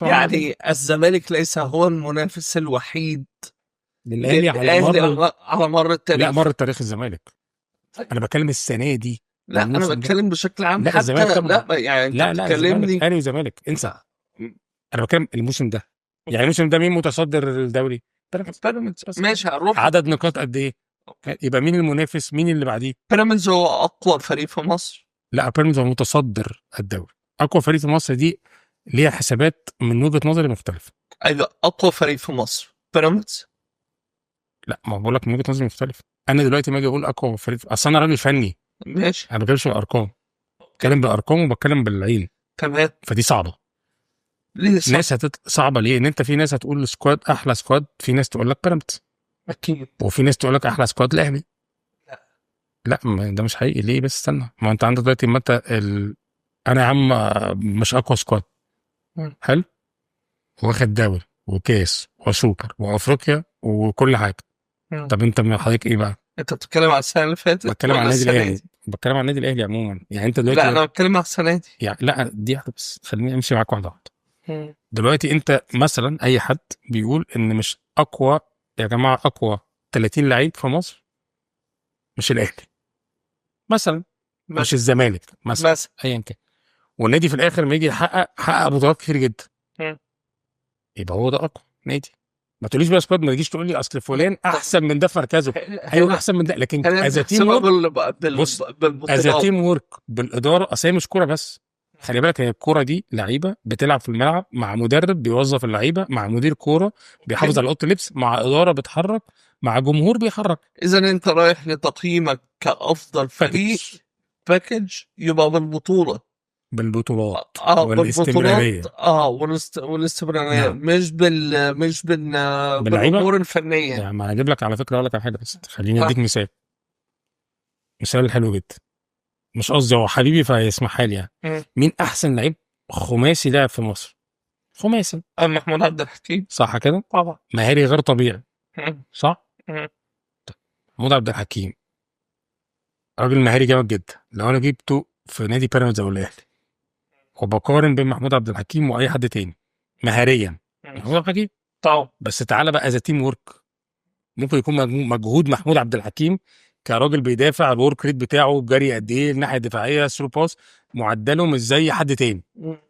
يعني الزمالك ليس هو المنافس الوحيد للاهلي على للأهلي مر، على مر لا التاريخ. مر تاريخ الزمالك. انا بتكلم السنه دي لا أنا والموسم ده. بتكلم بشكل عام، لا الزمالك حتى طبعا. لا يعني أنت لا الزمالك، بتكلمني. اهلي وزمالك انسى. انا بتكلم الموسم ده. يعني الموسم ده مين متصدر الدوري؟ بيراميدز. بيراميدز بس ماشي هروح. عدد نقاط قد ايه؟ يبقى مين المنافس؟ مين اللي بعديه؟ بيراميدز هو أقوى فريق في مصر. لا بيراميدز هو متصدر الدوري. اقوى فريق في مصر دي ليها حسابات من وجهه نظري مختلفه. أيوة أقوى فريق في مصر بيراميدز. لا ما بقول لك من وجهه نظري مختلفه. انا دلوقتي ما اجي اقول اقوى فريق، اصل انا راجل فني. ماشي انا ما بتكلمش بالارقام، بتكلم بالارقام وبتكلم بالعين. تمام. فدي صعبه. ليه صح؟ ناس صعبه ليه؟ ان انت في ناس هتقول سكواد احلى سكواد، في ناس تقول لك بيراميدز، أكيد. وفي ناس تقول لك احلى سكواد الاهلي. لا. لا ده مش حقيقي. ليه بس؟ استنى، ما انت عندك دلوقتي، ما انت انا يا عم مش اقوى سكواد، مم. حلو، واخد دوري وكاس وسوبر وافريقيا وكل حاجه. مم. طب انت من حضرتك ايه بقى؟ أنت بتتكلم على السنة اللي فاتت بتكلم عن ولا النادي السنة الاهلي، دي؟ بتكلم عن النادي الاهلي عموما. يعني انت لا دلوقتي أنا بتكلم على السنة دي. يعني لا دي واحده بس، خليني امشي معاك واحده واحده. مم. دلوقتي انت مثلا اي حد بيقول ان مش اقوى، يا جماعه اقوى 30 لعيب في مصر مش الاهلي مثلا، مش بس الزمالك مثلا، بس. ايا كان، والنادي في الاخر ما يجي يحقق بطولات كتير جدا، مم. يبقى هو ده اقوى نادي. ما تقوليش بقى سكواد، ما تجيش تقول لي اصل فلان احسن من ده في مركزه. ايوه احسن من ده، لكن خلينا از تيم نحسبها ورك. بص، از بالبطولات. تيم ورك بالاداره، اصل هي مش كوره بس. خلي بالك، هي الكوره دي لعيبه بتلعب في الملعب مع مدرب بيوظف اللعيبه، مع مدير كوره بيحافظ على اوضه اللبس، مع اداره بتحرك، مع جمهور بيحرك. إذا أنت رايح لتقييمك كأفضل فريق باكج. باكج يبقى بالبطولة. بالبطولات بالبطولات والاستمراريه. والاستمرارية، نعم. مش باللعيبه. بالأمور الفنية. يعني ما هجيب لك على فكره، اقول لك على حاجه بس خليني ها. اديك مثال. مثال حلو جدا، مش قصدي هو حبيبي فيسمحها لي يعني. مم. مين احسن لعيب خماسي لعب في مصر؟ خماسي، محمود عبد الحكيم. صح كده؟ طبعا. مهاري غير طبيعي، مم. صح؟ مم. محمود عبد الحكيم راجل مهاري جامد جدا. لو انا جبته في نادي بيراميدز او الاهلي، وبقارن بين محمود عبد الحكيم واي حد تاني مهاريا، مم. محمود عبد الحكيم. طبعا. بس تعالى بقى از تيم ورك، ممكن يكون مجهود محمود عبد الحكيم كراجل بيدافع، الورك ريت بتاعه، جري قد ايه الناحيه الدفاعيه، ثرو باس، معدله مش زي حد تاني. مم.